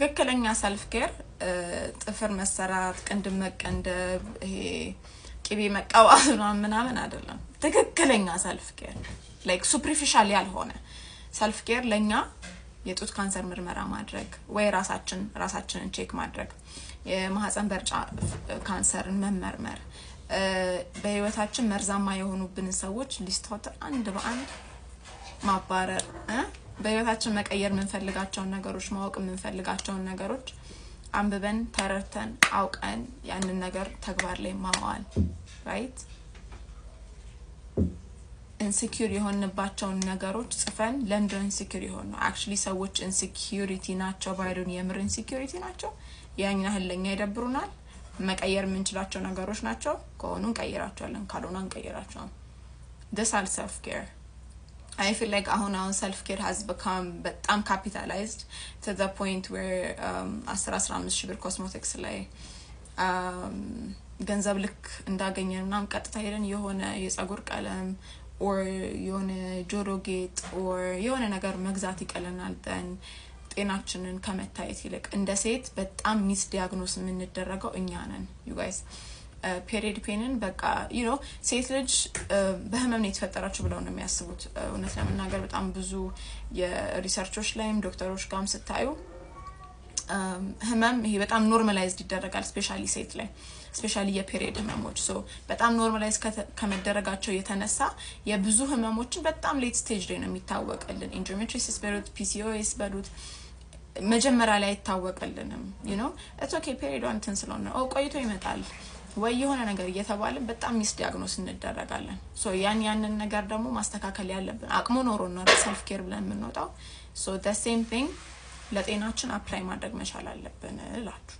ትክክለኛ ሰልፍ ኬር ጥፍር መሰራት ቅንድም መቀንደብ ይሄ ቅቤ መቀባት ምናምን አይደለም ትክክለኛ ሰልፍ ኬር like superficial ያልሆነ ሰልፍ ኬር ለኛ የጡት ካንሰር ምርመራ ማድረግ ወይ ራሳችንን ቼክ ማድረግ የማህፀን በር ካንሰርን መመርመር በህይወታችን መርዛማ የሆኑብን ሰዎች ሊስቶት አንድ በአንድ ማባረር በህይወታችን መቀየር የምንፈልጋቸው ነገሮች ማወቅ የምንፈልጋቸው ነገሮች አንብበን ተረድተን አውቀን ያንን ነገር ተግባር ላይ ማዋል right insecure የሆንባቸው ነገሮች ጽፈን ለንደን insecure የሆኑ actually ሰዎች insecurity ናቸው ባይዶን የምር insecurity ናቸው ያኛ ህለኛ ይደብሩናል መቀየር የምንችላቸው ነገሮች ናቸው ከሆኑ እንቀይራቸዋለን ካልሆነ አንቀይራቸውም this all self care I feel like our self care has become በጣም capitalized to the point where 15 ሺህ ብር cosmetics ላይ ገንዘብ ልክ እንዳገኘንና ቀጥታ ሄደን የሆነ የፀጉር ቀለም or የሆነ ጆሮ ጌጥ or የሆነ ነገር መግዛት ይቀለናል then ጤናችንን ከመታየት ይልቅ እንደ ሴት በጣም ሚስ ዲያግኖስ የምንደረገው እኛ ነን you guys period pain በቃ you know ሴት ልጅ በህመም ነው የተፈጠራችሁ ብለው ነው የሚያስቡት እውነት ለምናገር በጣም ብዙ የሪሰርቾች ላይም ዶክተሮች ጋርም ስታዩ ህመም ይሄ በጣም ኖርማላይዝድ ይደረጋል ስፔሻሊ ሴት ላይ ስፔሻሊ የፔሪድ ህመሞች so በጣም ኖርማላይዝ ከመደረጋቸው የተነሳ የብዙ ህመሞችን በጣም ሌት ስቴጅ ላይ ነው የሚታወቀልን endometriosis በሉት PCOS በሉት መጀመሪያ ላይ ይታወቀልንም you know it's okay period one thing ስለሆነ ቆይቶ ይመጣል ወይ የሆነ ነገር እየተባለ በጣም ሚስ ዲያግኖስ እንደረጋለን so ያንን ነገር ደግሞ ማስተካከል ያለብን አቅሙ ኖሮና self care ብለን የምንወጣው so the same thing ለጤናችን አፕላይ ማድረግ መቻል አለብን እላችሁ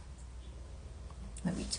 ነብይቱ